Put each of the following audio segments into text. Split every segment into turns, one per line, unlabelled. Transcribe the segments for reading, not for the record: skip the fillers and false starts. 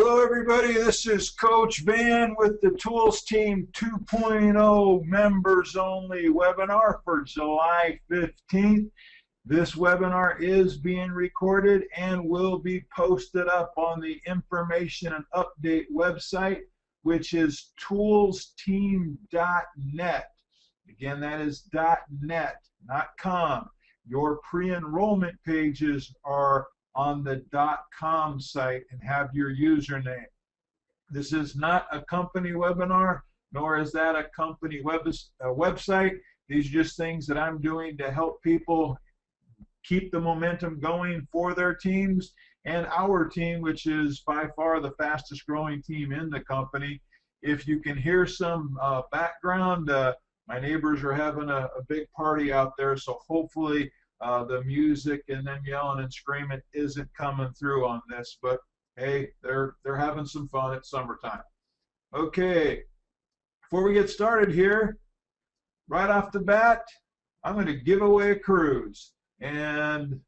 Hello everybody, this is Coach Van with the ToolsTeam 2.0 members only webinar for July 15th. This webinar is being recorded and will be posted up on the information and update website, which is ToolsTeam.net. Again, that is .net, not .com. Your pre-enrollment pages are on the .com site and have your username. This is not a company webinar, nor is that a company website. These are just things that I'm doing to help people keep the momentum going for their teams and our team, which is by far the fastest growing team in the company. If you can hear some background, my neighbors are having a big party out there, so hopefully the music and them yelling and screaming isn't coming through on this, but hey, they're having some fun. It's summertime. Okay, before we get started here, right off the bat, I'm going to give away a cruise, and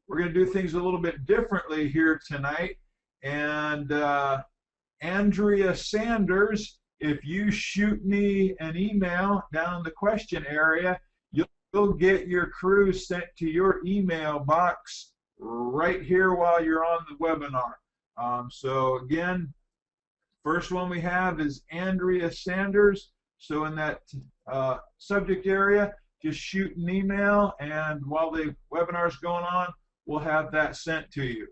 we're going to do things a little bit differently here tonight. And Andrea Sanders, if you shoot me an email down in the question area, you'll get your cruise sent to your email box right here while you're on the webinar. So again, first one we have is Andrea Sanders. So in that subject area, just shoot an email, and while the webinar is going on, we'll have that sent to you.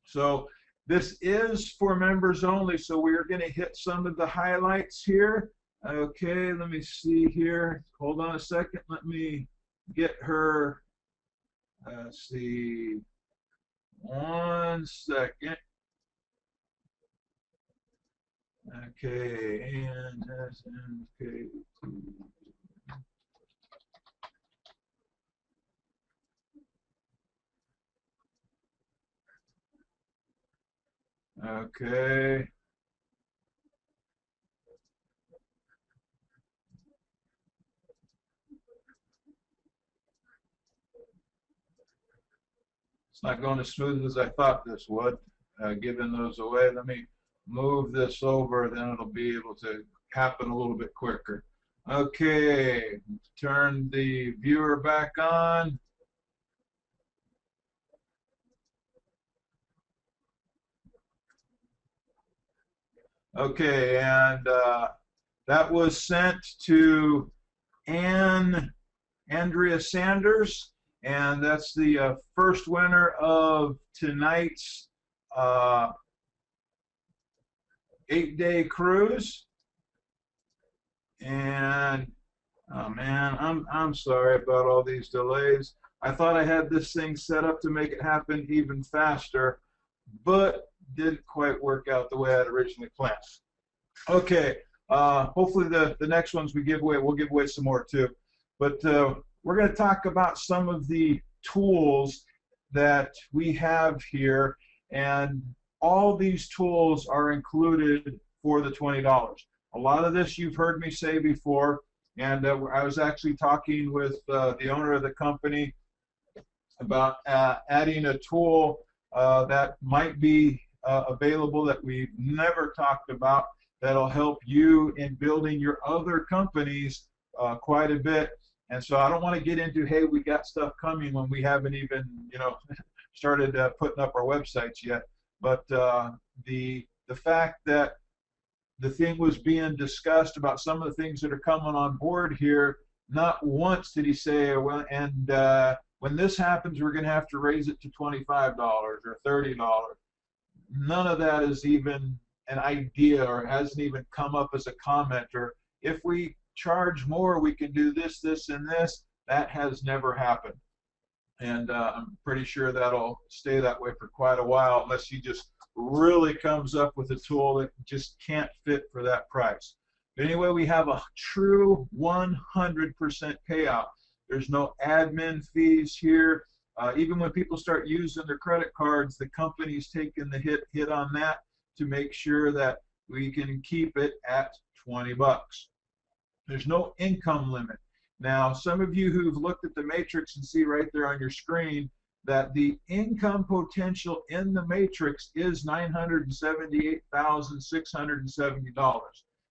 So this is for members only, so we're going to hit some of the highlights here. Okay, let me see here. Hold on a second. Let me get her. Let's see. 1 second. Okay, and okay. Okay. It's not going as smooth as I thought this would, giving those away. Let me move this over, then it'll be able to happen a little bit quicker. Okay, turn the viewer back on. Okay, and that was sent to Andrea Sanders, and that's the first winner of tonight's 8-day cruise. And oh man, I'm sorry about all these delays. I thought I had this thing set up to make it happen even faster, but didn't quite work out the way I had originally planned. Okay, hopefully the next ones we give away, we'll give away some more too. But we're going to talk about some of the tools that we have here, and all these tools are included for the $20. A lot of this you've heard me say before, and I was actually talking with the owner of the company about adding a tool that might be available that we've never talked about, that'll help you in building your other companies quite a bit. And so I don't want to get into, hey, we got stuff coming when we haven't even, started putting up our websites yet. But the fact that the thing was being discussed about some of the things that are coming on board here, not once did he say, well, and when this happens, we're going to have to raise it to $25 or $30. None of that is even an idea, or hasn't even come up as a comment. Or if we charge more, we can do this, this, and this. That has never happened. And I'm pretty sure that'll stay that way for quite a while, unless he just really comes up with a tool that just can't fit for that price. But anyway, we have a true 100% payout. There's no admin fees here. Even when people start using their credit cards, the company's taking the hit on that to make sure that we can keep it at $20. There's no income limit. Now, some of you who've looked at the matrix and see right there on your screen that the income potential in the matrix is $978,670.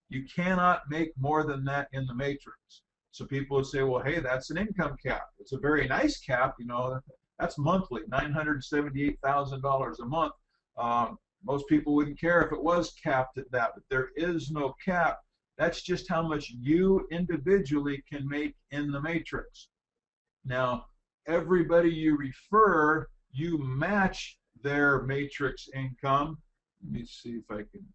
You cannot make more than that in the matrix. So people would say, well, hey, that's an income cap. It's a very nice cap, you know, that's monthly, $978,000 a month. Most people wouldn't care if it was capped at that, but there is no cap. That's just how much you individually can make in the matrix. Now, everybody you refer, you match their matrix income. Let me see if I can,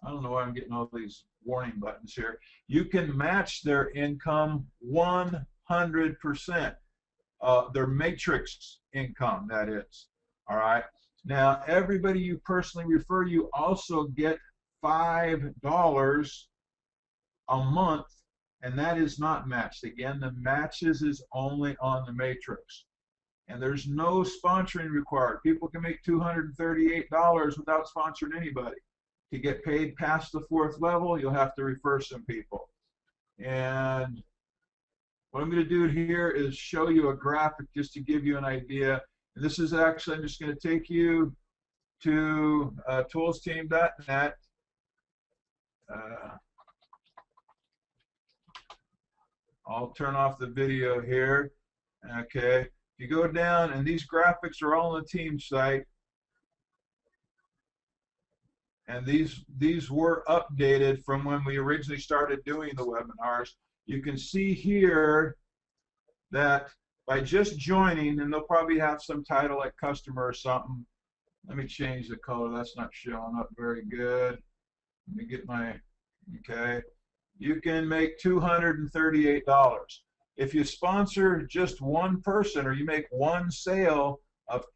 I don't know why I'm getting all these warning buttons here. You can match their income 100%, their matrix income, that is. All right. Now, everybody you personally refer, you also get $5 a month, and that is not matched. Again, the matches is only on the matrix. And there's no sponsoring required. People can make $238 without sponsoring anybody. To get paid past the 4th level, you'll have to refer some people. And what I'm going to do here is show you a graphic just to give you an idea. And this is actually, I'm just going to take you to ToolsTeam.net. I'll turn off the video here. Okay. If you go down, and these graphics are all on the team site, and these were updated from when we originally started doing the webinars. You can see here that by just joining, and they'll probably have some title like customer or something. Let me change the color. That's not showing up very good. Let me get my, okay. You can make $238. If you sponsor just one person, or you make one sale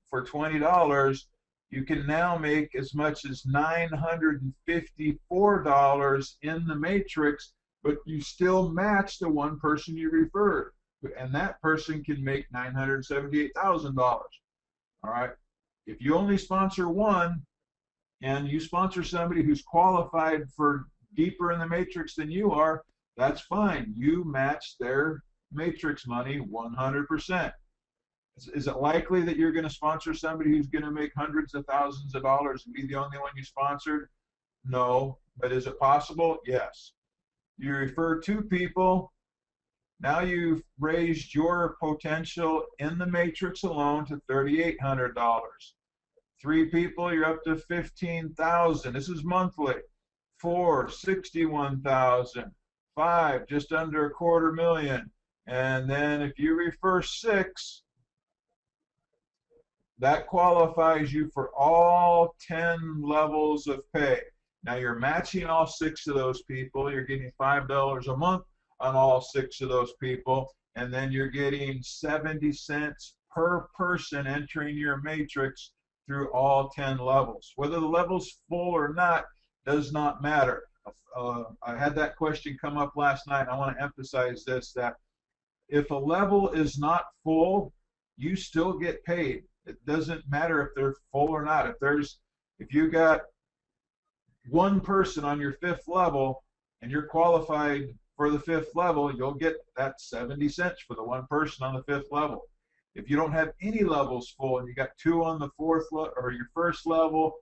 for $20, you can now make as much as $954 in the matrix, but you still match the one person you referred, and that person can make $978,000. All right. If you only sponsor one, and you sponsor somebody who's qualified for deeper in the matrix than you are, that's fine. You match their matrix money 100%. Is it likely that you're going to sponsor somebody who's going to make hundreds of thousands of dollars and be the only one you sponsored? No. But is it possible? Yes. You refer 2 people. Now you've raised your potential in the matrix alone to $3,800. 3 people, you're up to $15,000. This is monthly. 4, $61,000. 5, just under $250,000. And then if you refer 6, that qualifies you for all 10 levels of pay. Now you're matching all 6 of those people. You're getting $5 a month on all 6 of those people. And then you're getting 70 cents per person entering your matrix through all 10 levels. Whether the level's full or not does not matter. I had that question come up last night. I want to emphasize this, that if a level is not full, you still get paid. It doesn't matter if they're full or not. If you got one person on your 5th level and you're qualified for the 5th level, you'll get that 70 cents for the one person on the 5th level. If you don't have any levels full and you got 2 on the 4th level or your 1st level,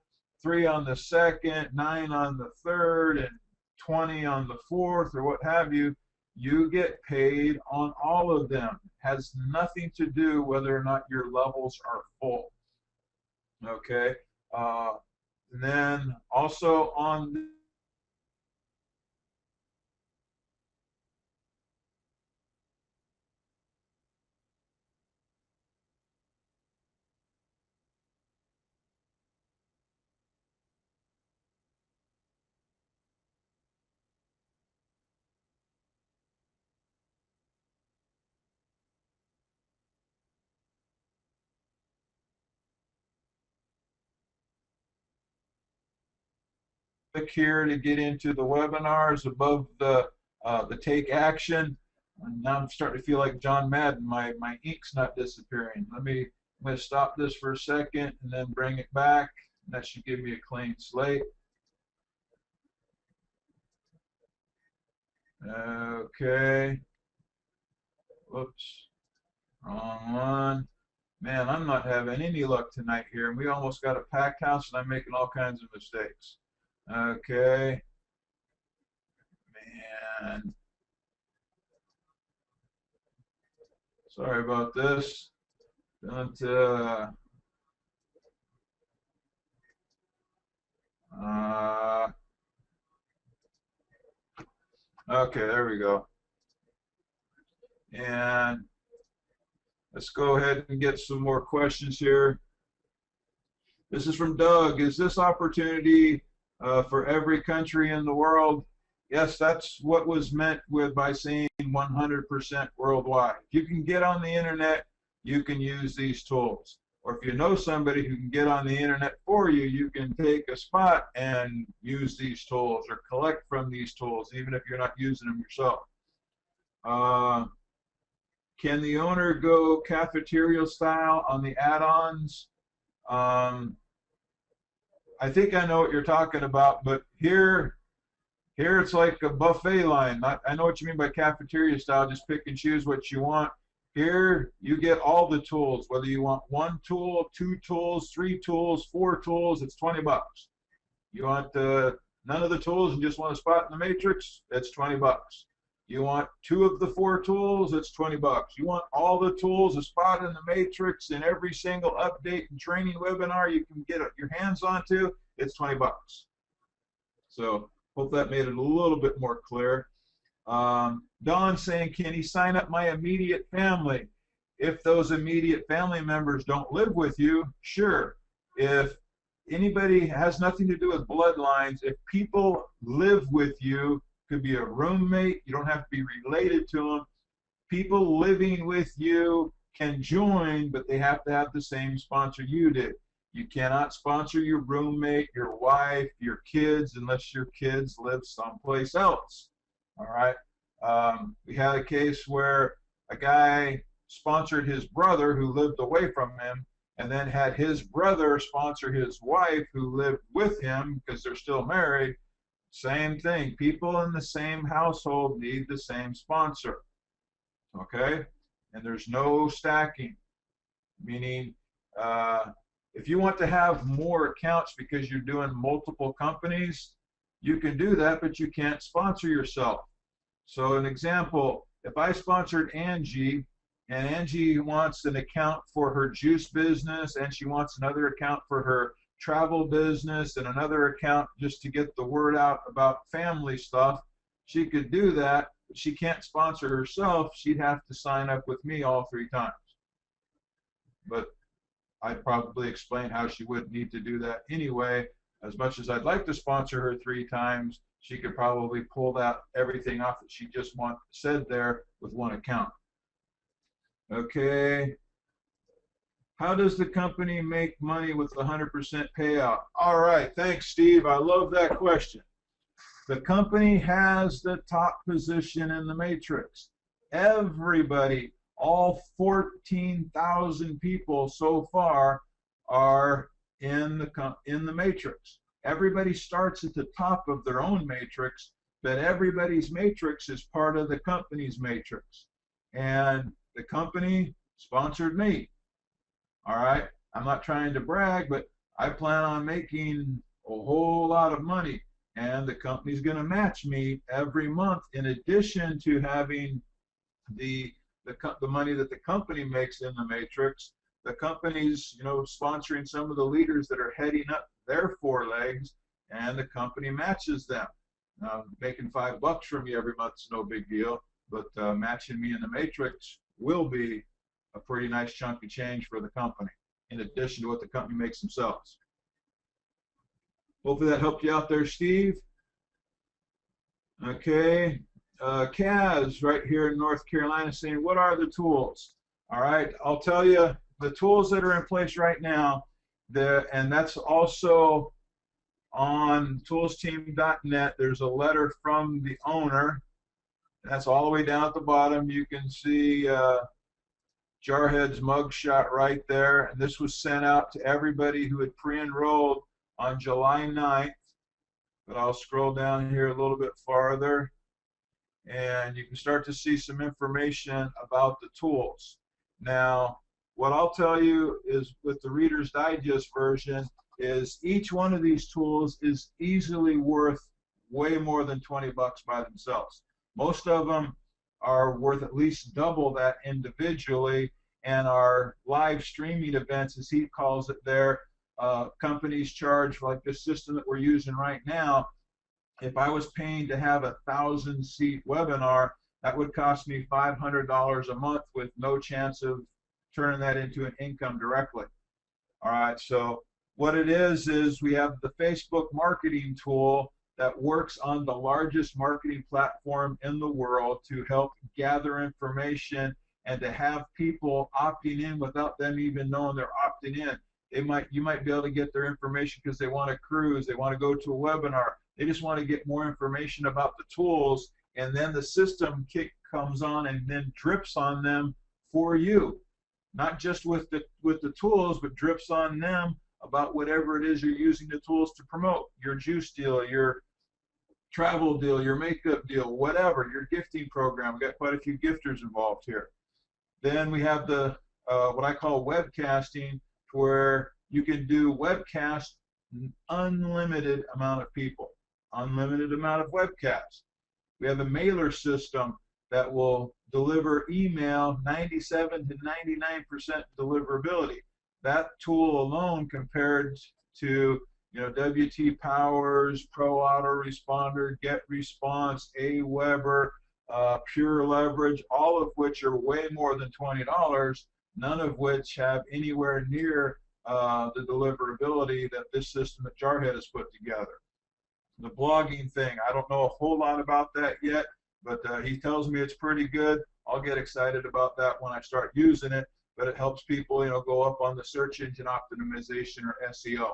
3 on the 2nd, 9 on the 3rd, and 20 on the 4th, or what have you, you get paid on all of them. It has nothing to do whether or not your levels are full. Okay. And then also on click here to get into the webinars above the take action. And now I'm starting to feel like John Madden. My ink's not disappearing. I'm going to stop this for a second and then bring it back. That should give me a clean slate. Okay. Whoops. Wrong one. Man, I'm not having any luck tonight here, and we almost got a packed house, and I'm making all kinds of mistakes. Okay, man, sorry about this. Don't, uh, okay, there we go. And let's go ahead and get some more questions here. This is from Doug. Is this opportunity for every country in the world? Yes, that's what was meant with by saying 100% worldwide. If you can get on the internet, you can use these tools. Or if you know somebody who can get on the internet for you, you can take a spot and use these tools or collect from these tools, even if you're not using them yourself. Uh, can the owner go cafeteria style on the add-ons? Um, I think I know what you're talking about, but here it's like a buffet line. I know what you mean by cafeteria style. Just pick and choose what you want. Here you get all the tools, whether you want one tool, two tools, three tools, four tools. It's $20. You want none of the tools and just want a spot in the matrix? It's $20. You want two of the four tools? It's $20. You want all the tools, a spot in the matrix, and every single update and training webinar you can get your hands onto? It's $20. So hope that made it a little bit more clear. Don saying, can he sign up my immediate family? If those immediate family members don't live with you, sure. If anybody has nothing to do with bloodlines, if people live with you, could be a roommate, you don't have to be related to them. People living with you can join, but they have to have the same sponsor you did. You cannot sponsor your roommate, your wife, your kids, unless your kids live someplace else. All right. We had a case where a guy sponsored his brother who lived away from him, and then had his brother sponsor his wife who lived with him because they're still married. Same thing. People in the same household need the same sponsor. Okay? And there's no stacking, meaning if you want to have more accounts because you're doing multiple companies, you can do that, but you can't sponsor yourself. So an example, if I sponsored Angie, and Angie wants an account for her juice business, and she wants another account for her travel business, and another account just to get the word out about family stuff, she could do that, but she can't sponsor herself. She'd have to sign up with me all 3 times. But I'd probably explain how she wouldn't need to do that anyway. As much as I'd like to sponsor her 3 times, she could probably pull that everything off that she just said there with 1 account. Okay. How does the company make money with 100% payout? All right. Thanks, Steve. I love that question. The company has the top position in the matrix. Everybody, all 14,000 people so far are in the matrix. Everybody starts at the top of their own matrix, but everybody's matrix is part of the company's matrix. And the company sponsored me. All right. I'm not trying to brag, but I plan on making a whole lot of money, and the company's going to match me every month in addition to having the money that the company makes in the matrix. The company's, sponsoring some of the leaders that are heading up their 4 legs, and the company matches them. Making $5 from me every month is no big deal, but matching me in the matrix will be a pretty nice chunk of change for the company, in addition to what the company makes themselves. Hopefully that helped you out there, Steve. Okay. Kaz right here in North Carolina saying, what are the tools? All right, I'll tell you the tools that are in place right now, and that's also on ToolsTeam.net. There's a letter from the owner. That's all the way down at the bottom. You can see Jarhead's mugshot right there. And this was sent out to everybody who had pre-enrolled on July 9th. But I'll scroll down here a little bit farther, and you can start to see some information about the tools. Now, What I'll tell you is with the Reader's Digest version is each one of these tools is easily worth way more than 20 bucks by themselves. Most of them are worth at least double that individually, and our live streaming events, as he calls it there, companies charge, like this system that we're using right now. If I was paying to have 1,000-seat webinar, that would cost me $500 a month with no chance of turning that into an income directly. All right, so what it is we have the Facebook marketing tool that works on the largest marketing platform in the world to help gather information and to have people opting in without them even knowing they're opting in. You might be able to get their information because they want to cruise, they want to go to a webinar, they just want to get more information about the tools, and then the system comes on and then drips on them for you. Not just with the tools, but drips on them about whatever it is you're using the tools to promote. Your juice deal, your travel deal, your makeup deal, whatever, your gifting program. We've got quite a few gifters involved here. Then we have the what I call webcasting, where you can do webcast unlimited amount of people, unlimited amount of webcasts. We have a mailer system that will deliver email 97 to 99% deliverability. That tool alone compared to WT Powers, Pro Autoresponder, GetResponse, Aweber, Pure Leverage, all of which are way more than $20, none of which have anywhere near the deliverability that this system that Jarhead has put together. The blogging thing, I don't know a whole lot about that yet, but he tells me it's pretty good. I'll get excited about that when I start using it, but it helps people, go up on the search engine optimization or SEO.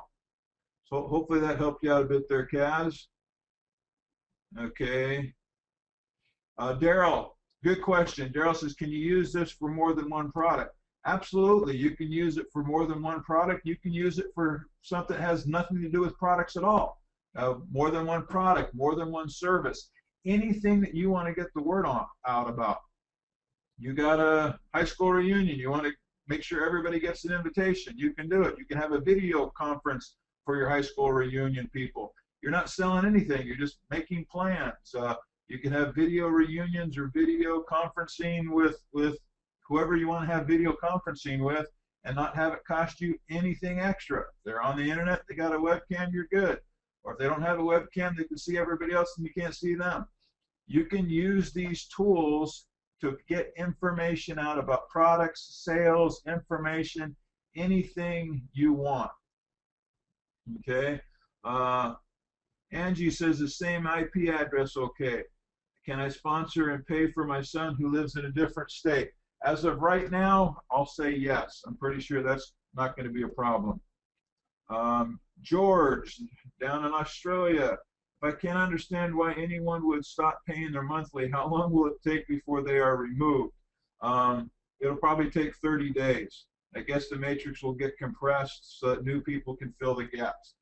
So hopefully that helped you out a bit there, Kaz. Okay. Daryl, good question. Daryl says, can you use this for more than one product? Absolutely. You can use it for more than one product. You can use it for something that has nothing to do with products at all. More than one product, more than one service, anything that you want to get the word out about. You got a high school reunion, you want to make sure everybody gets an invitation, you can do it. You can have a video conference for your high school reunion people. You're not selling anything, you're just making plans. You can have video reunions or video conferencing with whoever you want to have video conferencing with and not have it cost you anything extra. If they're on the internet, they got a webcam, you're good. Or if they don't have a webcam, they can see everybody else and you can't see them. You can use these tools to get information out about products, sales, information, anything you want. Okay. Angie says the same IP address, okay. Can I sponsor and pay for my son who lives in a different state? As of right now, I'll say yes. I'm pretty sure that's not going to be a problem. George, down in Australia, if I can't understand why anyone would stop paying their monthly, how long will it take before they are removed? It'll probably take 30 days. I guess the matrix will get compressed so that new people can fill the gaps.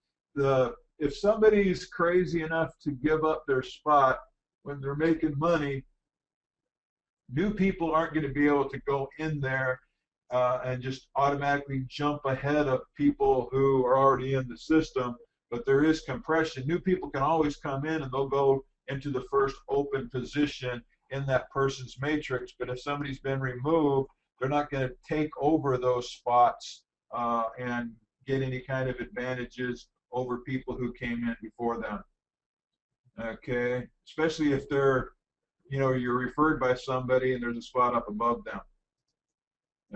If somebody's crazy enough to give up their spot when they're making money, new people aren't going to be able to go in there and just automatically jump ahead of people who are already in the system. But there is compression. New people can always come in and they'll go into the first open position in that person's matrix. But if somebody's been removed, they're not going to take over those spots and get any kind of advantages over people who came in before them. Okay, especially if they're, you're referred by somebody and there's a spot up above them.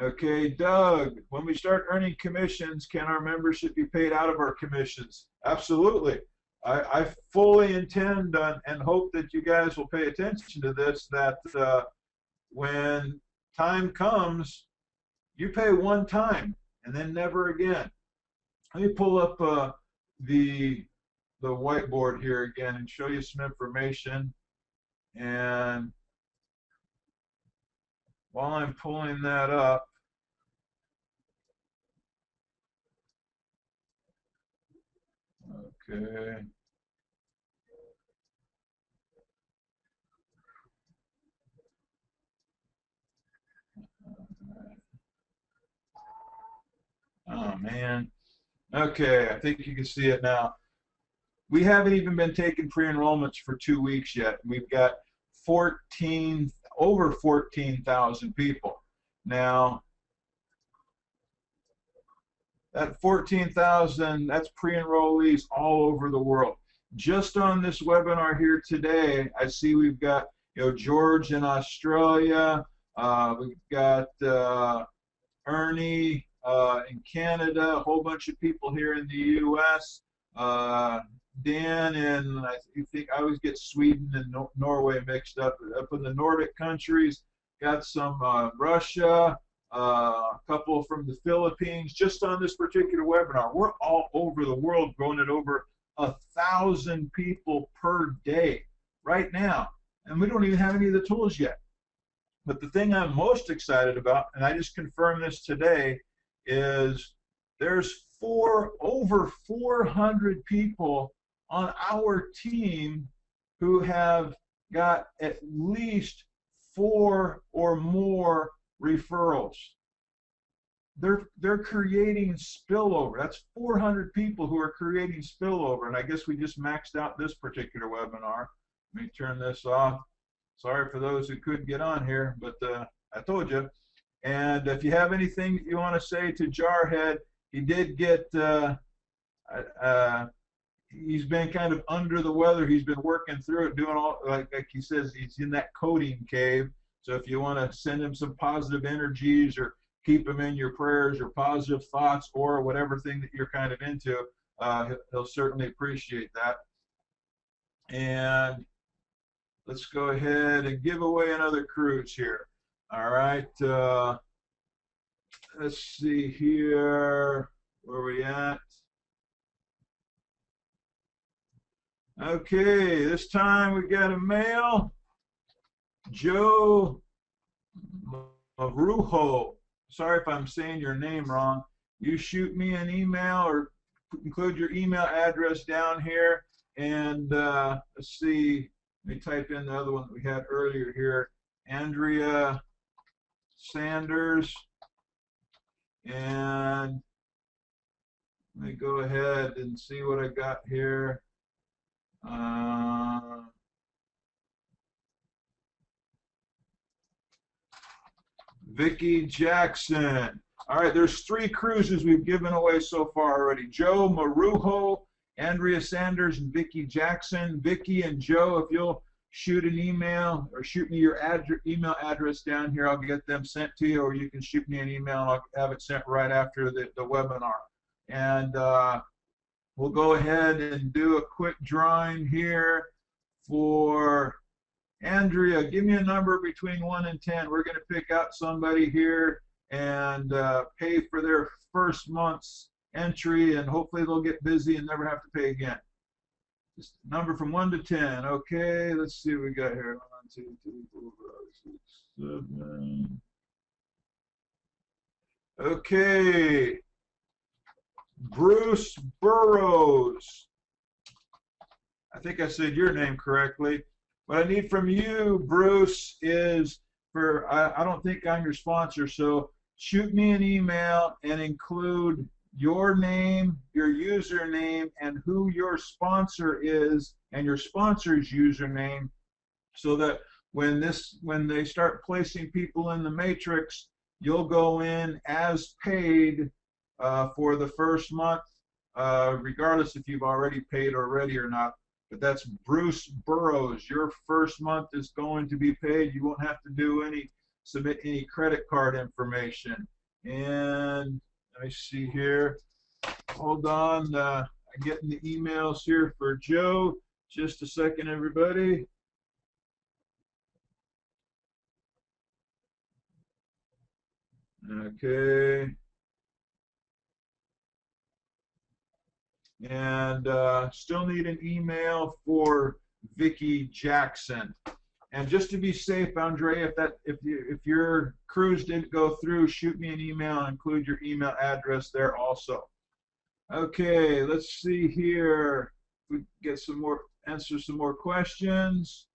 Okay, Doug, when we start earning commissions, can our membership be paid out of our commissions? Absolutely. I fully intend and hope that you guys will pay attention to this, that when time comes, you pay one time and then never again. Let me pull up the whiteboard here again and show you some information. And while I'm pulling that up, okay. Oh man. Okay, I think you can see it now. We haven't even been taking pre-enrollments for 2 weeks yet. We've got 14, over 14,000 people. Now, that 14,000, that's pre-enrollees all over the world. Just on this webinar here today, I see we've got, George in Australia, we've got Ernie in Canada, a whole bunch of people here in the U.S., Dan in, I think I always get Sweden and Norway mixed up in the Nordic countries, got some Russia, a couple from the Philippines. Just on this particular webinar, we're all over the world, growing at over 1,000 people per day right now, and we don't even have any of the tools yet. But the thing I'm most excited about, and I just confirmed this today, is there's over 400 people on our team who have got at least 4 or more referrals. They're creating spillover. That's 400 people who are creating spillover. And I guess we just maxed out this particular webinar. Let me turn this off. Sorry for those who couldn't get on here, but I told you. And if you have anything that you want to say to Jarhead, he did get, he's been kind of under the weather. He's been working through it, doing all, like he says, he's in that coding cave. So if you want to send him some positive energies or keep him in your prayers or positive thoughts or whatever thing that you're kind of into, he'll certainly appreciate that. And let's go ahead and give away another cruise here. All right. Let's see here. Where are we at? Okay, this time we got a male, Joe Marujo. Sorry if I'm saying your name wrong. You shoot me an email or include your email address down here. And let's see, let me type in the other one that we had earlier here, Andrea Sanders. And let me go ahead and see what I got here. Vicki Jackson. All right, there's 3 cruises we've given away so far already. Joe Marujo, Andrea Sanders, and Vicki Jackson. Vicki and Joe, if you'll shoot an email or shoot me your email address down here, I'll get them sent to you, or you can shoot me an email and I'll have it sent right after the webinar. And we'll go ahead and do a quick drawing here for Andrea. Give me a number between 1 and 10. We're going to pick out somebody here and pay for their first month's entry, and hopefully they'll get busy and never have to pay again. Just number from 1 to 10. Okay, let's see what we got here. 1, 2, 3, 4, 5, 6, 7. Okay. Bruce Burrows. I think I said your name correctly. What I need from you, Bruce, is I don't think I'm your sponsor, so shoot me an email and include your name, your username, and who your sponsor is, and your sponsor's username, so that when they start placing people in the matrix, you'll go in as paid for the first month, regardless if you've already paid already or not. But that's Bruce Burrows. Your first month is going to be paid. You won't have to submit any credit card information. And let me see here. Hold on. I'm getting the emails here for Joe. Just a second, everybody. Okay. And still need an email for Vicki Jackson. And just to be safe, Andre, if your cruise didn't go through, shoot me an email and include your email address there also. Okay, let's see here. We get answer some more questions.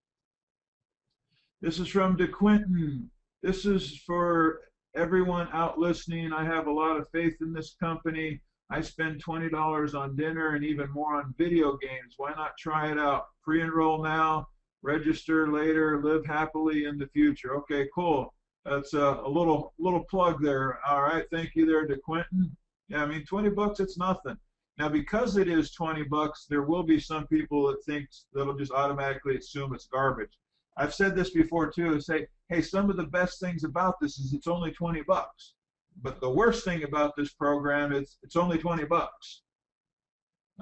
This is from DeQuinton. This is for everyone out listening, I have a lot of faith in this company. I spend $20 on dinner and even more on video games. Why not try it out? Pre-enroll now, register later, live happily in the future. Okay, cool. That's a little plug there. All right, thank you there to Quentin. Yeah, I mean, 20 bucks, it's nothing. Now, because it is 20 bucks, there will be some people that think that'll just automatically assume it's garbage. I've said this before too, say, hey, some of the best things about this is it's only 20 bucks. But the worst thing about this program is it's only 20 bucks.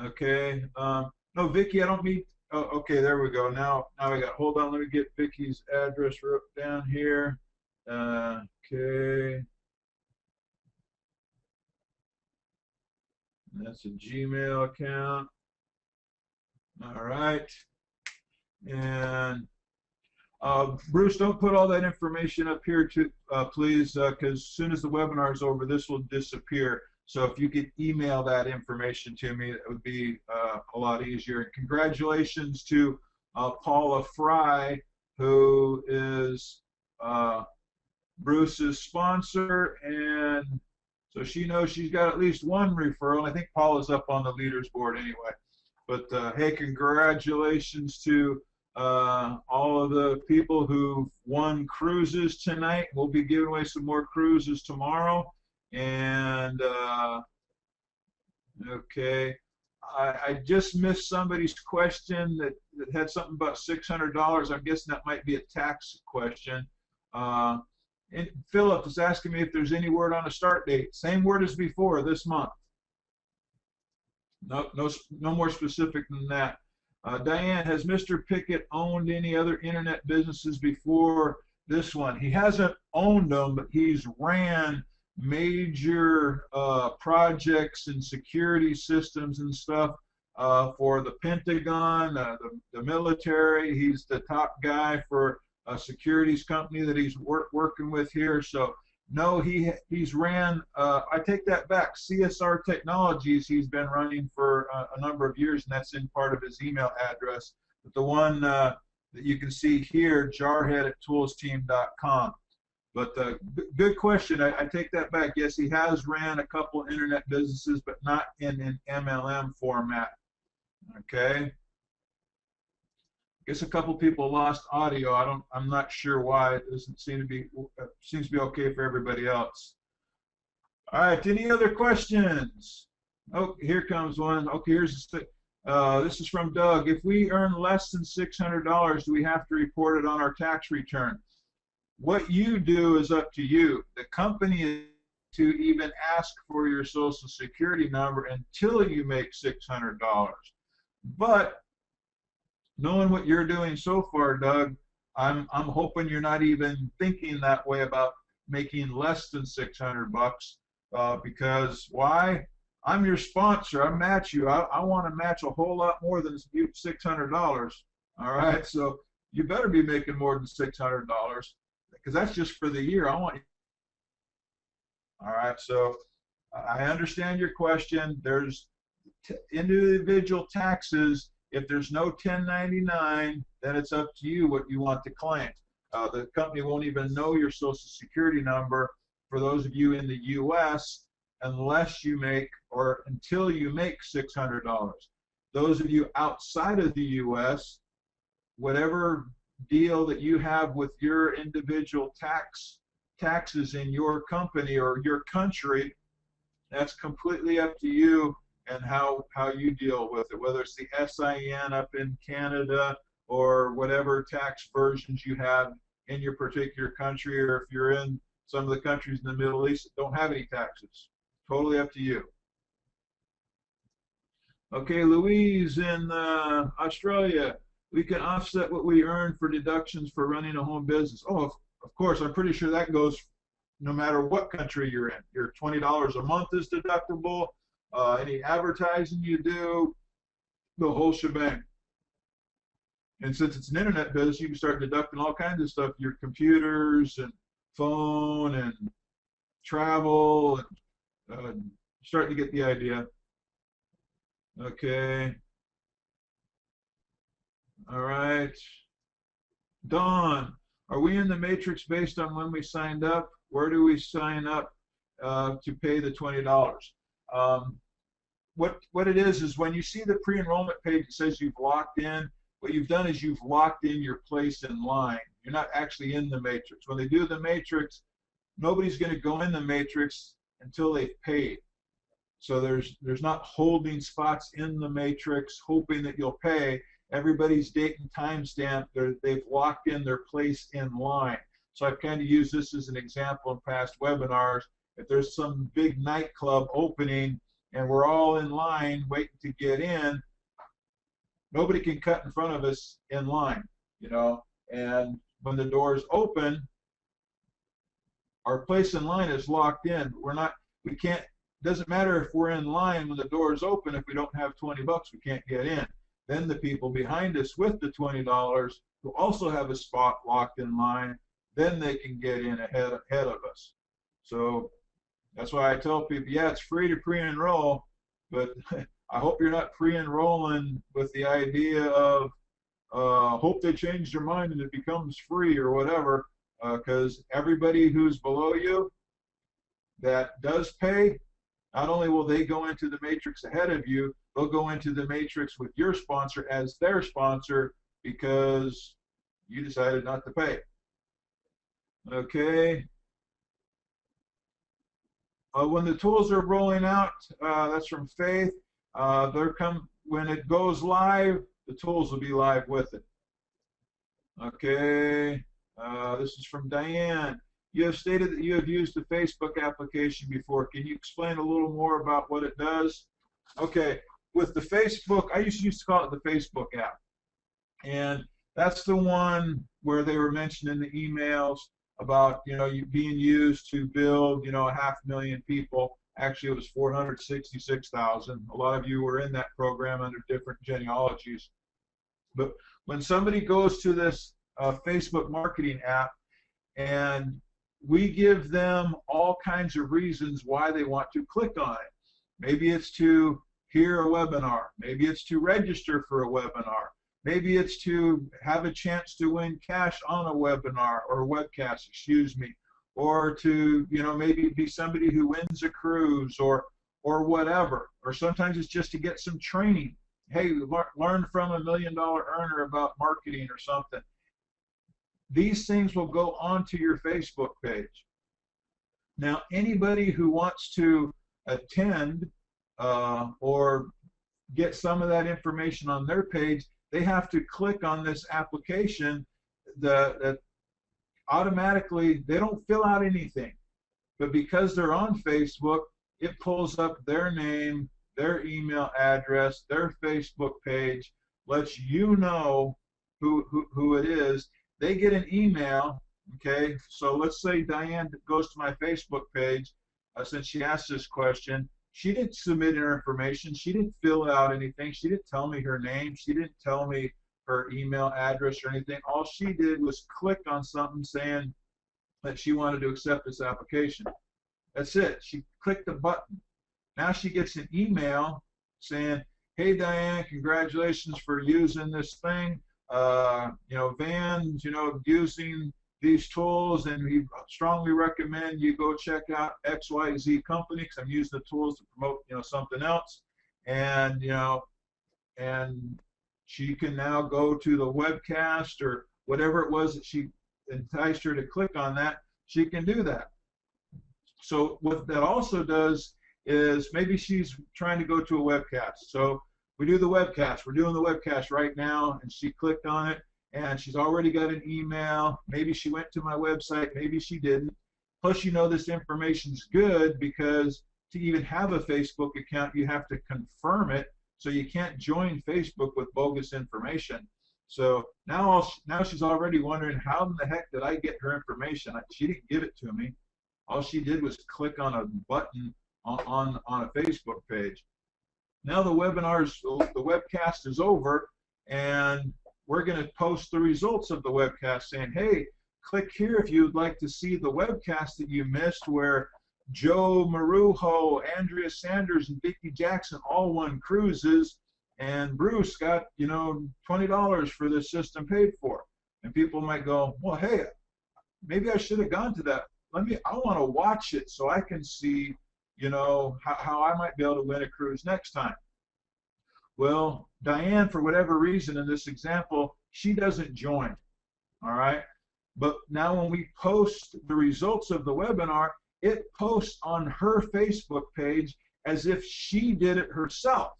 Okay. No, Vicky, I don't need, oh, okay, there we go. Now I got, hold on, let me get Vicky's address down here. Okay. That's a Gmail account. All right. And Bruce, don't put all that information up here, please, because as soon as the webinar is over, this will disappear. So if you could email that information to me, that would be a lot easier. And congratulations to Paula Fry, who is Bruce's sponsor, and so she knows she's got at least one referral. I think Paula's up on the leaders board anyway. But hey, congratulations to all of the people who won cruises tonight. We'll be giving away some more cruises tomorrow. And okay, I just missed somebody's question that had something about $600. I'm guessing that might be a tax question. And Philip is asking me if there's any word on a start date. Same word as before, this month. No more specific than that. Diane, has Mr. Pickett owned any other internet businesses before this one? He hasn't owned them, but he's ran major projects and security systems and stuff for the Pentagon, the military. He's the top guy for a securities company that he's working with here. So no, he's ran, I take that back, CSR Technologies he's been running for a number of years, and that's in part of his email address. But the one that you can see here, jarhead@toolsteam.com. But good question, I take that back. Yes, he has ran a couple internet businesses, but not in an MLM format. Okay. I guess a couple people lost audio. I'm not sure why. It doesn't seem to be, seems to be okay for everybody else. All right, any other questions? Oh, here comes one. Okay, here's this is from Doug. If we earn less than $600, do we have to report it on our tax return? What you do is up to you. The company is to even ask for your Social Security number until you make $600. But knowing what you're doing so far, Doug, I'm hoping you're not even thinking that way about making less than 600 bucks because why? I'm your sponsor. I match you. I want to match a whole lot more than $600. All right, so you better be making more than $600 because that's just for the year. I want you. All right, so I understand your question. There's individual taxes. If there's no 1099, then it's up to you what you want to claim. The company won't even know your Social Security number for those of you in the U.S. unless you make or until you make $600. Those of you outside of the U.S., whatever deal that you have with your individual taxes in your company or your country, that's completely up to you and how you deal with it, whether it's the SIN up in Canada or whatever tax versions you have in your particular country, or if you're in some of the countries in the Middle East that don't have any taxes. Totally up to you. Okay, Louise in Australia, we can offset what we earn for deductions for running a home business. Oh, of course, I'm pretty sure that goes no matter what country you're in. Your $20 a month is deductible. Any advertising you do, the whole shebang. And since it's an internet business, you can start deducting all kinds of stuff, your computers and phone and travel, and starting to get the idea. Okay. All right. Dawn, are we in the matrix based on when we signed up? where do we sign up to pay the $20? What it is when you see the pre-enrollment page that says you've locked in, what you've done is you've locked in your place in line. You're not actually in the matrix. When they do the matrix, nobody's going to go in the matrix until they've paid. So there's not holding spots in the matrix hoping that you'll pay. Everybody's date and time stamp, they've locked in their place in line. So I've kind of used this as an example in past webinars. If there's some big nightclub opening and we're all in line waiting to get in, nobody can cut in front of us in line, you know. And when the doors open, our place in line is locked in. We can't, doesn't matter if we're in line when the doors open, if we don't have 20 bucks, we can't get in. Then the people behind us with the $20 who also have a spot locked in line, then they can get in ahead of us. So that's why I tell people, yeah, it's free to pre-enroll, but I hope you're not pre-enrolling with the idea of hope they change their mind and it becomes free or whatever, because everybody who's below you that does pay, not only will they go into the matrix ahead of you, they'll go into the matrix with your sponsor as their sponsor because you decided not to pay. Okay. When the tools are rolling out, that's from Faith. When it goes live, the tools will be live with it. Okay. This is from Diane. You have stated that you have used the Facebook application before. Can you explain a little more about what it does? Okay, with the Facebook, I used to call it the Facebook app. And that's the one where they were mentioned in the emails about, being used to build, 500,000 people. Actually, it was 466,000. A lot of you were in that program under different genealogies. But when somebody goes to this Facebook marketing app and we give them all kinds of reasons why they want to click on it. Maybe it's to hear a webinar. Maybe it's to register for a webinar. Maybe it's to have a chance to win cash on a webinar or a webcast, excuse me. Or to, maybe be somebody who wins a cruise or whatever. Or sometimes it's just to get some training. Hey, learn from $1 million earner about marketing or something. These things will go onto your Facebook page. Now, anybody who wants to attend or get some of that information on their page, they have to click on this application that automatically, they don't fill out anything. But because they're on Facebook, it pulls up their name, their email address, their Facebook page, lets you know who it is. They get an email, okay? So let's say Diane goes to my Facebook page, since she asked this question. She didn't submit her information. She didn't fill out anything. She didn't tell me her name. She didn't tell me her email address or anything. All she did was click on something saying that she wanted to accept this application. That's it. She clicked the button. Now she gets an email saying, hey, Diane, congratulations for using this thing. Van's, using these tools, and we strongly recommend you go check out XYZ company because I'm using the tools to promote, something else. And, and she can now go to the webcast or whatever it was that she enticed her to click on that, she can do that. So what that also does is maybe she's trying to go to a webcast. So we do the webcast. We're doing the webcast right now, and she clicked on it, and she's already got an email. Maybe she went to my website. Maybe she didn't. Plus, this information's good because to even have a Facebook account, you have to confirm it. So you can't join Facebook with bogus information. So now she's already wondering, how in the heck did I get her information? She didn't give it to me. All she did was click on a button on a Facebook page. Now the webcast is over, and we're going to post the results of the webcast saying, hey, click here if you'd like to see the webcast that you missed where Joe Marujo, Andrea Sanders, and Vicki Jackson all won cruises, and Bruce got, $20 for this system paid for. And people might go, well, hey, maybe I should have gone to that I want to watch it so I can see, you know, how I might be able to win a cruise next time. Well, Diane, for whatever reason in this example, she doesn't join. All right. But now when we post the results of the webinar, it posts on her Facebook page as if she did it herself.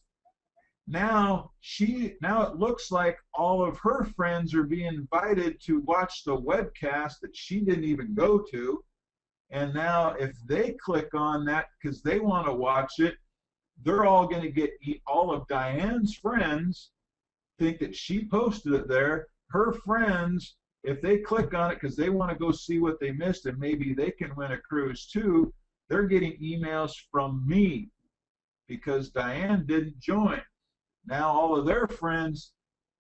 Now it looks like all of her friends are being invited to watch the webcast that she didn't even go to. And now if they click on that because they want to watch it, they're all going to get all of Diane's friends think that she posted it there. Her friends, if they click on it because they want to go see what they missed and maybe they can win a cruise too, they're getting emails from me because Diane didn't join. Now all of their friends,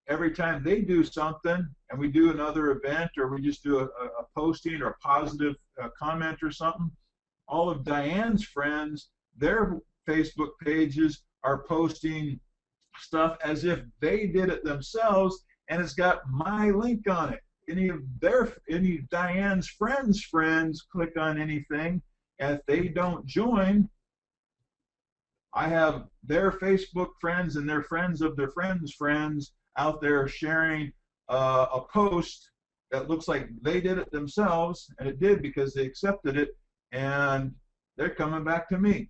every time they do something and we do another event or we just do a posting or a positive comment or something, all of Diane's friends, their Facebook pages are posting stuff as if they did it themselves, and it's got my link on it. Any of Diane's friends click on anything, and if they don't join, I have their Facebook friends and their friends of their friends out there sharing a post that looks like they did it themselves, and it did because they accepted it, and they're coming back to me.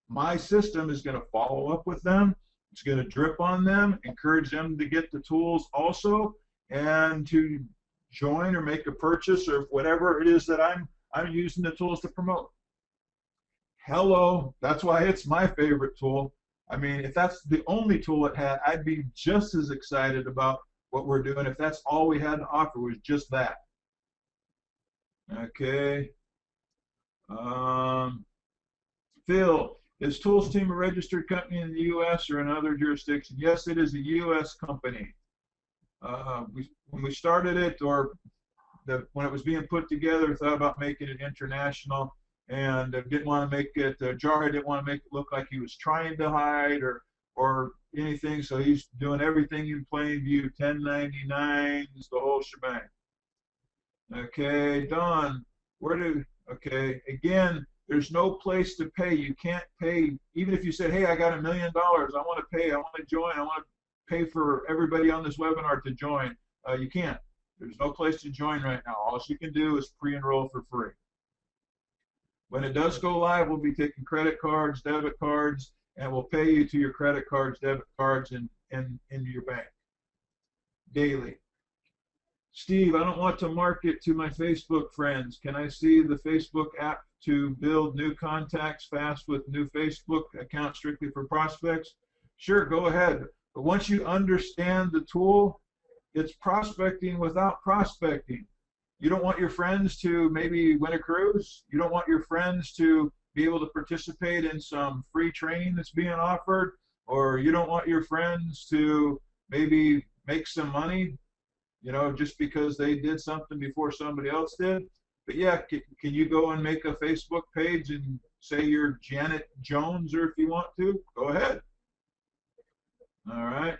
My system is going to follow up with them. It's going to drip on them, encourage them to get the tools also, and to join or make a purchase or whatever it is that I'm using the tools to promote. Hello, that's why it's my favorite tool. I mean, if that's the only tool it had, I'd be just as excited about what we're doing if that's all we had to offer was just that. Okay. Phil, is ToolsTeam a registered company in the U.S. or in other jurisdictions? Yes, it is a U.S. company. When we started it, or when it was being put together, thought about making it international, and didn't want to make it, Jarhead didn't want to make it look like he was trying to hide or anything, so he's doing everything in plain view, 1099s, the whole shebang. Okay, Don, okay, again, there's no place to pay. You can't pay, even if you said, hey, I got $1 million, I want to pay, I want to join, I want to pay for everybody on this webinar to join. You can't. There's no place to join right now. All you can do is pre-enroll for free. When it does go live, we'll be taking credit cards, debit cards, and we'll pay you to your credit cards, debit cards, and into your bank daily. Steve, I don't want to market to my Facebook friends. Can I see the Facebook app to build new contacts fast with new Facebook accounts strictly for prospects? Sure, go ahead. But once you understand the tool, it's prospecting without prospecting. You don't want your friends to maybe win a cruise. You don't want your friends to be able to participate in some free training that's being offered, or you don't want your friends to maybe make some money, you know, just because they did something before somebody else did. But yeah, can you go and make a Facebook page and say you're Janet Jones, or if you want to, go ahead. All right.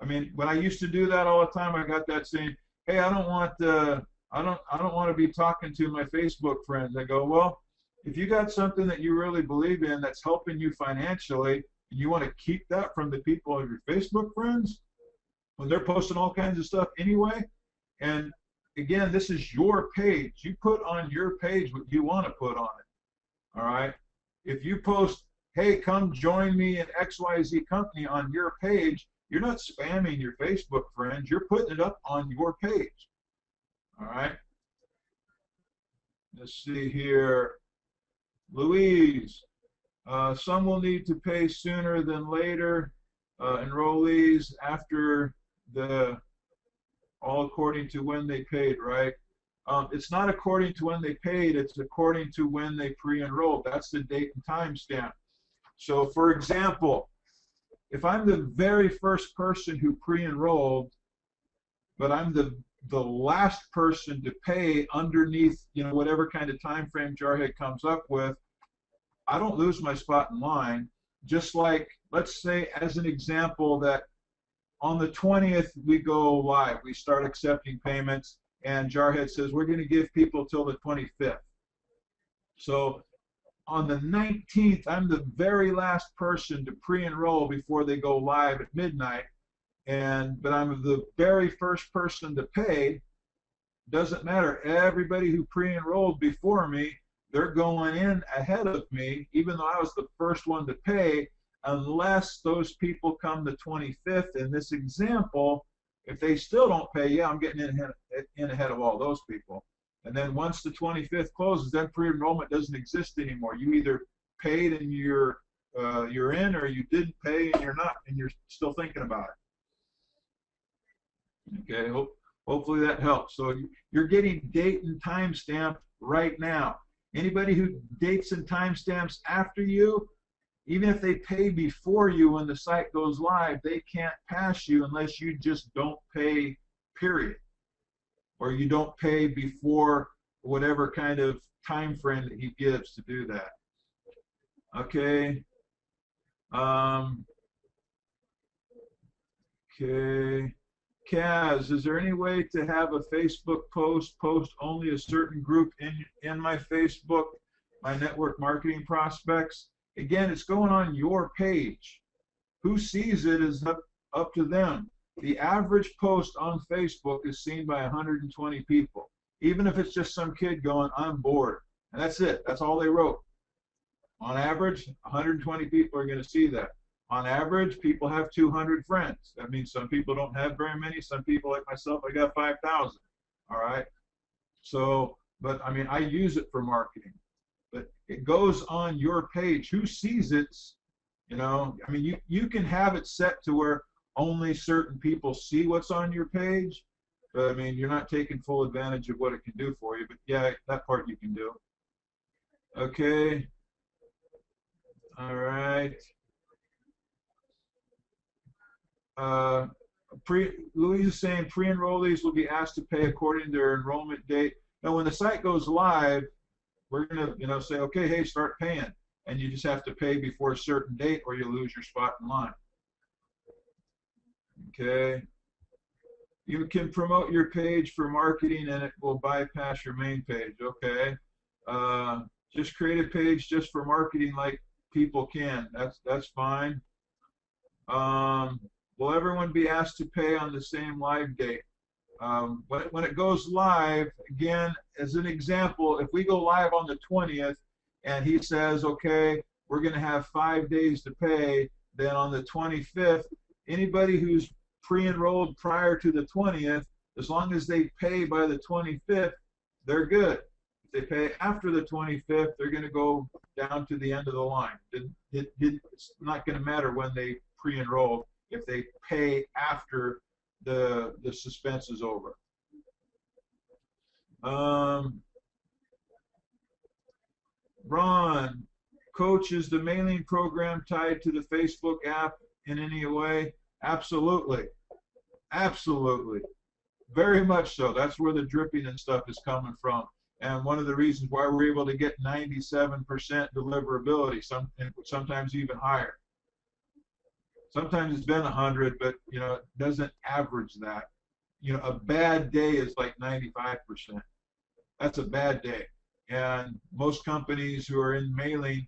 I mean, when I used to do that all the time, I got that saying, hey, I don't want to be talking to my Facebook friends. I go, well, if you got something that you really believe in that's helping you financially, and you want to keep that from the people of your Facebook friends, when they're posting all kinds of stuff anyway, and again, this is your page. You put on your page what you want to put on it. All right. If you post, hey, come join me in XYZ company on your page, you're not spamming your Facebook friends. You're putting it up on your page. All right. Let's see here. Louise, some will need to pay sooner than later. Enrollees after all according to when they paid, right? It's not according to when they paid, it's according to when they pre-enrolled. That's the date and time stamp. So for example, if I'm the very first person who pre-enrolled, but I'm the last person to pay underneath, you know, whatever kind of time frame Jarhead comes up with, I don't lose my spot in line. Just like, let's say as an example that on the 20th we go live, we start accepting payments, and Jarhead says, we're going to give people till the 25th. So on the 19th, I'm the very last person to pre-enroll before they go live at midnight. But I'm the very first person to pay. Doesn't matter. Everybody who pre-enrolled before me, they're going in ahead of me, even though I was the first one to pay, unless those people come the 25th. In this example, if they still don't pay, yeah, I'm getting in ahead of all those people. And then once the 25th closes, then pre-enrollment doesn't exist anymore. You either paid and you're in, or you didn't pay and you're not, and you're still thinking about it. Okay, hopefully that helps. So you're getting date and timestamp right now. Anybody who dates and timestamps after you, even if they pay before you when the site goes live, they can't pass you unless you just don't pay, period. Or you don't pay before whatever kind of time frame that he gives to do that. Okay. Okay. Kaz, is there any way to have a Facebook post only a certain group in my Facebook, my network marketing prospects? Again, it's going on your page. Who sees it is up to them. The average post on Facebook is seen by 120 people, even if it's just some kid going, I'm bored. And that's it. That's all they wrote. On average, 120 people are going to see that. On average, people have 200 friends. That means some people don't have very many. Some people, like myself, I got 5,000. All right. So, but I mean, I use it for marketing. But it goes on your page. Who sees it? You know, I mean, you can have it set to where only certain people see what's on your page. But I mean, you're not taking full advantage of what it can do for you. But yeah, that part you can do. Okay. All right. Louise is saying pre-enrollees will be asked to pay according to their enrollment date. Now, when the site goes live, we're going to, say, okay, hey, start paying. And you just have to pay before a certain date or you lose your spot in line. Okay. You can promote your page for marketing and it will bypass your main page. Okay. Just create a page just for marketing like people can. That's fine. Will everyone be asked to pay on the same live date? When it goes live, again, as an example, if we go live on the 20th and he says, okay, we're going to have 5 days to pay, then on the 25th, anybody who's pre-enrolled prior to the 20th, as long as they pay by the 25th, they're good. If they pay after the 25th, they're going to go down to the end of the line. It's not going to matter when they pre-enrolled if they pay after the suspense is over. Ron, Coach, is the mailing program tied to the Facebook app in any way? Absolutely. Absolutely. Very much so. That's where the dripping and stuff is coming from. And one of the reasons why we're able to get 97% deliverability, sometimes even higher. Sometimes it's been 100, but it doesn't average that. A bad day is like 95%. That's a bad day. And most companies who are in mailing,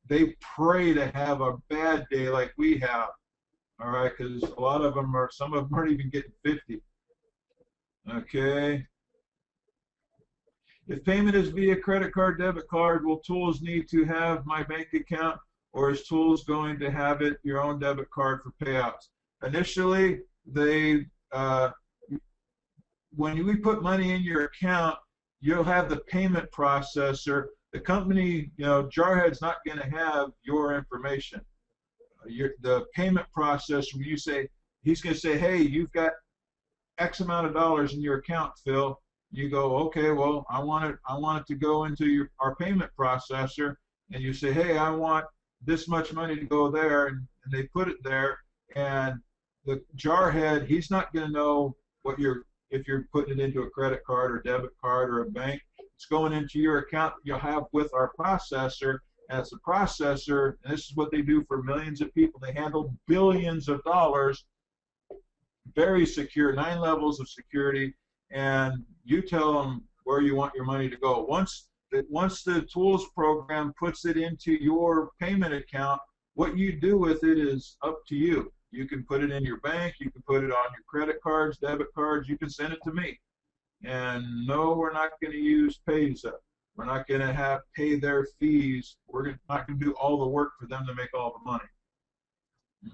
they pray to have a bad day like we have. All right, because a lot of them some of them aren't even getting 50. Okay. If payment is via credit card, debit card, will Tools need to have my bank account, or is Tools going to have your own debit card for payouts? Initially, when we put money in your account, you'll have the payment processor. The company, Jarhead's not going to have your information. The payment processor, when you say, he's going to say, hey, you've got X amount of dollars in your account, Phil. You go, okay, well, I want it to go into our payment processor, and you say, hey, I want this much money to go there, and they put it there, and the Jarhead, he's not going to know if you're putting it into a credit card or debit card or a bank. It's going into your account you'll have with our processor, and it's a processor, and this is what they do for millions of people. They handle billions of dollars, very secure, 9 levels of security, and you tell them where you want your money to go. Once the tools program puts it into your payment account, what you do with it is up to you. You can put it in your bank, you can put it on your credit cards, debit cards, you can send it to me. And no, we're not going to use Payza. We're not going to pay their fees. We're not going to do all the work for them to make all the money.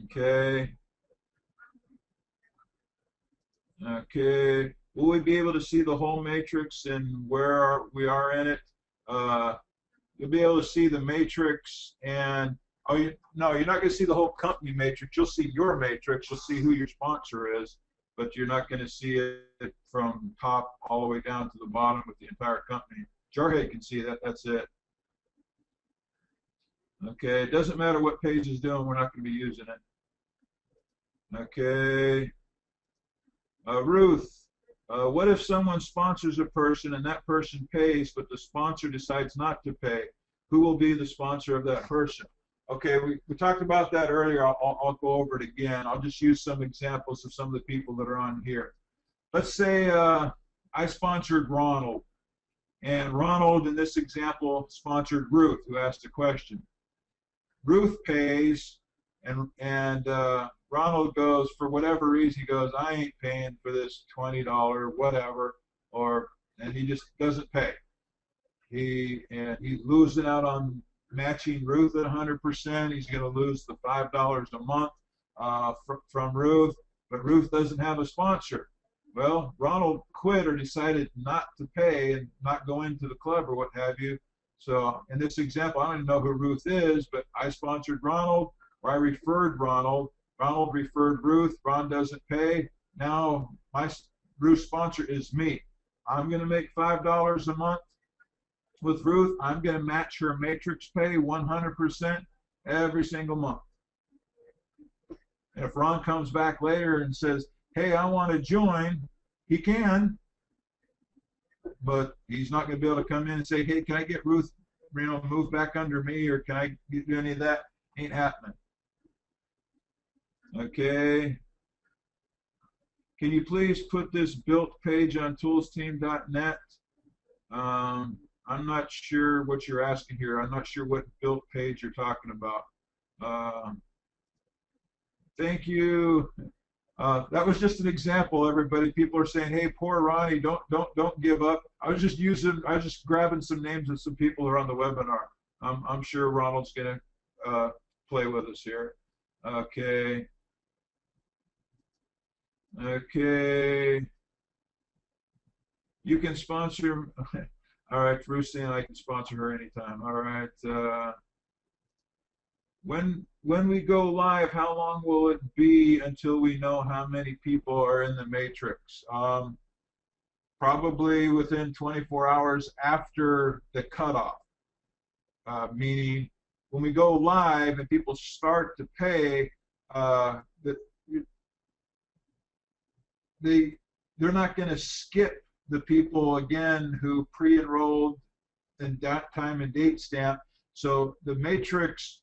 Okay. Okay. Will we be able to see the whole matrix and where we are in it? You'll be able to see the matrix, and no, you're not going to see the whole company matrix. You'll see your matrix. You'll see who your sponsor is, but you're not going to see it from top all the way down to the bottom with the entire company. Jarhead can see that. That's it. Okay. It doesn't matter what page is doing. We're not going to be using it. Okay. Ruth. What if someone sponsors a person and that person pays, but the sponsor decides not to pay? Who will be the sponsor of that person? Okay, we talked about that earlier. I'll go over it again. I'll just use some examples of some of the people that are on here. Let's say I sponsored Ronald, and Ronald, in this example, sponsored Ruth, who asked a question. Ruth pays, and Ronald goes, for whatever reason, he goes, I ain't paying for this $20, whatever, and he just doesn't pay. He's losing out on matching Ruth at 100%. He's going to lose the $5 a month from Ruth, but Ruth doesn't have a sponsor. Well, Ronald quit or decided not to pay and not go into the club or what have you. So in this example, I don't even know who Ruth is, but I sponsored Ronald, or I referred Ronald. Ronald referred Ruth. Ron doesn't pay. Now my Ruth sponsor is me. I'm going to make $5 a month with Ruth. I'm going to match her matrix pay 100% every single month. And if Ron comes back later and says, hey, I want to join, he can, but he's not going to be able to come in and say, hey, can I get Ruth, move back under me, or can I do any of that? Ain't happening. Okay. Can you please put this built page on ToolsTeam.net? I'm not sure what you're asking here. I'm not sure what built page you're talking about. Thank you. That was just an example, everybody. People are saying, hey, poor Ronnie, don't give up. I was just grabbing some names of some people who are on the webinar. I'm sure Ronald's going to play with us here. Okay. Okay. You can sponsor. All right, Ruth, I can sponsor her anytime. All right. When we go live, how long will it be until we know how many people are in the matrix? Probably within 24 hours after the cutoff. Meaning, when we go live and people start to pay, they're not going to skip the people again who pre-enrolled and time and date stamp. So the matrix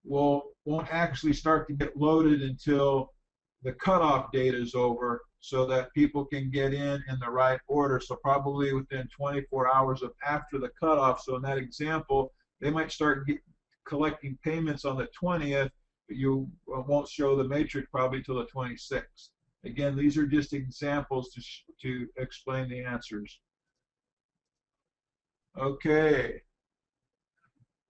won't actually start to get loaded until the cutoff date is over, so that people can get in the right order. So probably within 24 hours of after the cutoff. So in that example, they might start collecting payments on the 20th, but you won't show the matrix probably till the 26th. Again, these are just examples to explain the answers. Okay.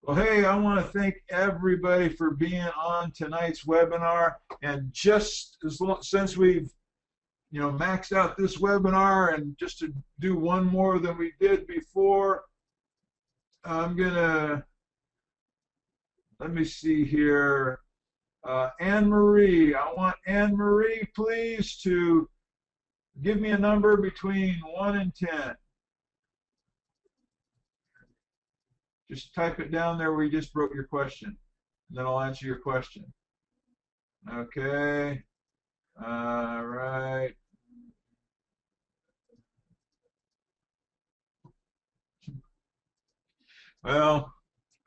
Well, hey, I want to thank everybody for being on tonight's webinar. And just since we've maxed out this webinar, and just to do one more than we did before, I'm gonna, let me see here. Anne-Marie, I want Anne-Marie, please, to give me a number between 1 and 10. Just type it down there where you just wrote your question, and then I'll answer your question. Okay. All right. Well,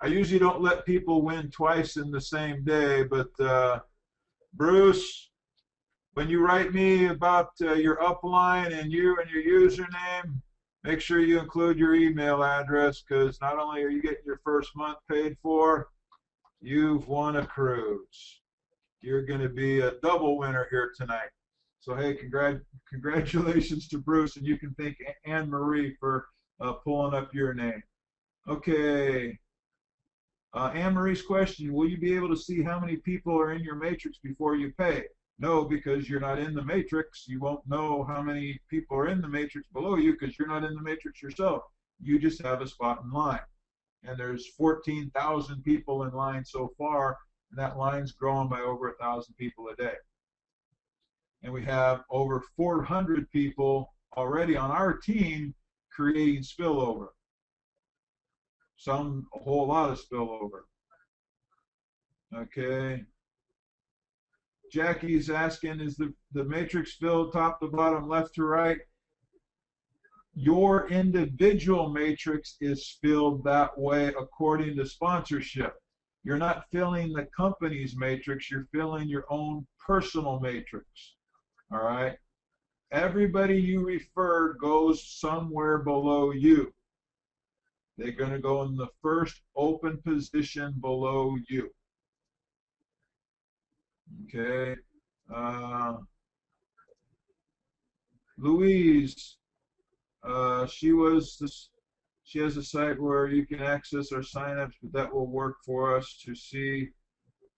I usually don't let people win twice in the same day, but Bruce, when you write me about your upline and you and your username, make sure you include your email address, because not only are you getting your first month paid for, you've won a cruise. You're going to be a double winner here tonight. So, hey, congratulations to Bruce, and you can thank Anne Marie for pulling up your name. Okay. Anne Marie's question, will you be able to see how many people are in your matrix before you pay? No, because you're not in the matrix. You won't know how many people are in the matrix below you because you're not in the matrix yourself. You just have a spot in line. And there's 14,000 people in line so far, and that line's growing by over 1,000 people a day. And we have over 400 people already on our team creating spillover. A whole lot of spillover. Okay. Jackie's asking, is the matrix filled top to bottom, left to right? Your individual matrix is filled that way according to sponsorship. You're not filling the company's matrix, you're filling your own personal matrix. All right? Everybody you refer goes somewhere below you. They're going to go in the first open position below you. Okay. Louise, she has a site where you can access our signups, but that will work for us to see.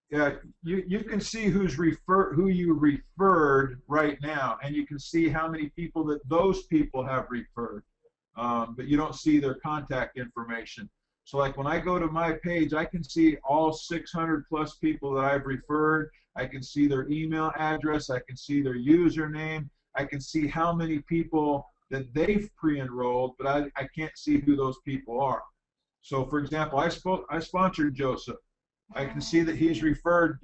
Yeah, you can see who you referred right now, and you can see how many people that those people have referred. But you don't see their contact information. So like when I go to my page, I can see all 600 plus people that I've referred. I can see their email address. I can see their username. I can see how many people that they've pre-enrolled, but I can't see who those people are. So for example, I sponsored Joseph. I can see that he's referred,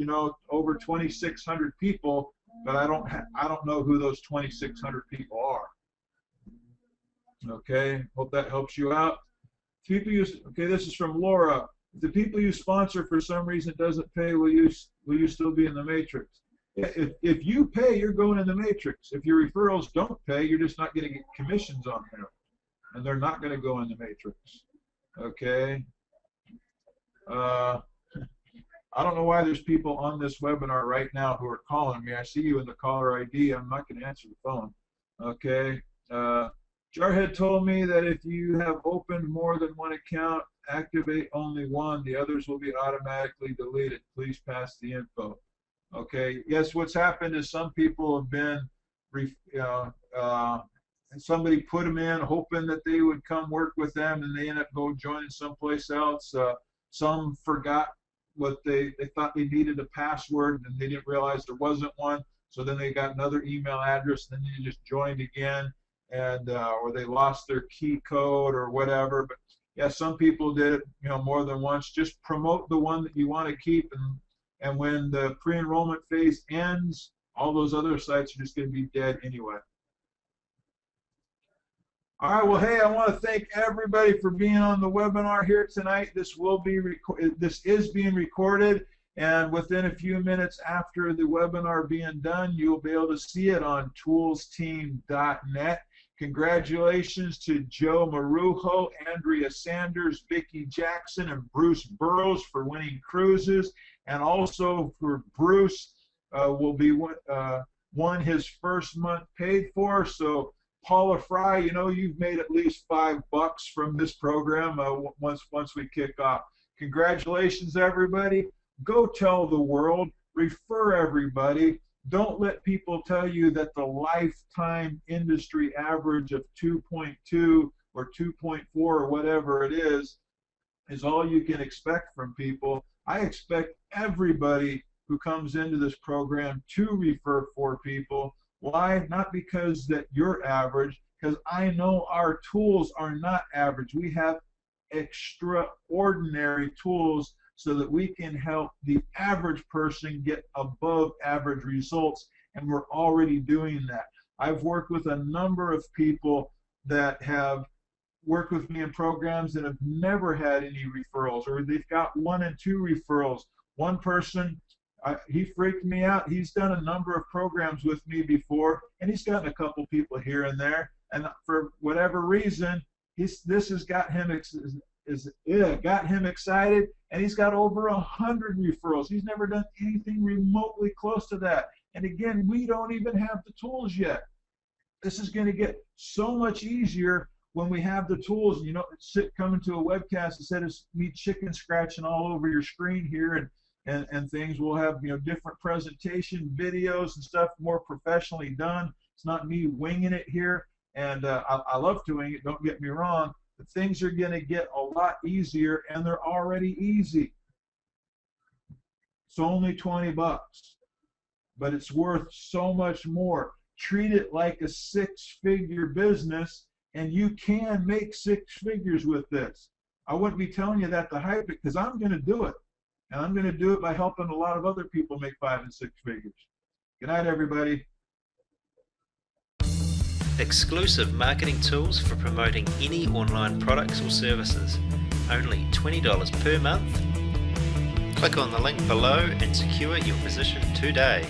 over 2,600 people, but I don't know who those 2,600 people are. Okay, hope that helps you out. Okay, this is from Laura. If the people you sponsor for some reason doesn't pay, will you still be in the matrix? If you pay, you're going in the matrix. If your referrals don't pay, you're just not going to get commissions on them, and they're not going to go in the matrix. Okay. I don't know why there's people on this webinar right now who are calling me. I see you in the caller ID. I'm not going to answer the phone. Okay. Jarhead told me that if you have opened more than one account, activate only one. The others will be automatically deleted. Please pass the info. Okay. Yes, what's happened is some people have been, somebody put them in hoping that they would come work with them, and they end up going joining someplace else. Some forgot what they thought they needed a password, and they didn't realize there wasn't one. So then they got another email address, and then they just joined again, and or they lost their key code or whatever. But yeah, some people did it, more than once. Just promote the one that you want to keep, and when the pre-enrollment phase ends, all those other sites are just going to be dead anyway. All right, well, hey, I want to thank everybody for being on the webinar here tonight. This is being recorded, and within a few minutes after the webinar being done, you'll be able to see it on ToolsTeam.net. Congratulations to Joe Marujo, Andrea Sanders, Vicki Jackson, and Bruce Burrows for winning cruises, and also for Bruce will be won his first month paid for. So Paula Fry, you've made at least $5 from this program once we kick off. Congratulations, everybody. Go tell the world. Refer everybody. Don't let people tell you that the lifetime industry average of 2.2 or 2.4 or whatever it is all you can expect from people. I expect everybody who comes into this program to refer 4 people. Why? Not because that you're average, because I know our tools are not average. We have extraordinary tools so that we can help the average person get above average results, and we're already doing that. I've worked with a number of people that have worked with me in programs that have never had any referrals, or they've got 1 and 2 referrals. One person He freaked me out. He's done a number of programs with me before, and he's gotten a couple people here and there. And for whatever reason, this has got him got him excited, and he's got over 100 referrals. He's never done anything remotely close to that. And again, we don't even have the tools yet. This is going to get so much easier when we have the tools. You know, coming to a webcast instead of me chicken scratching all over your screen here and things. We'll have, you know, different presentation videos and stuff more professionally done. It's not me winging it here, and I love to wing it, don't get me wrong, but things are going to get a lot easier, and they're already easy. It's only 20 bucks, but it's worth so much more. Treat it like a 6-figure business, and you can make 6 figures with this. I wouldn't be telling you that to hype it, because I'm going to do it. And I'm going to do it by helping a lot of other people make 5 and 6 figures. Good night, everybody.
Exclusive marketing tools for promoting any online products or services. Only $20 per month. Click on the link below and secure your position today.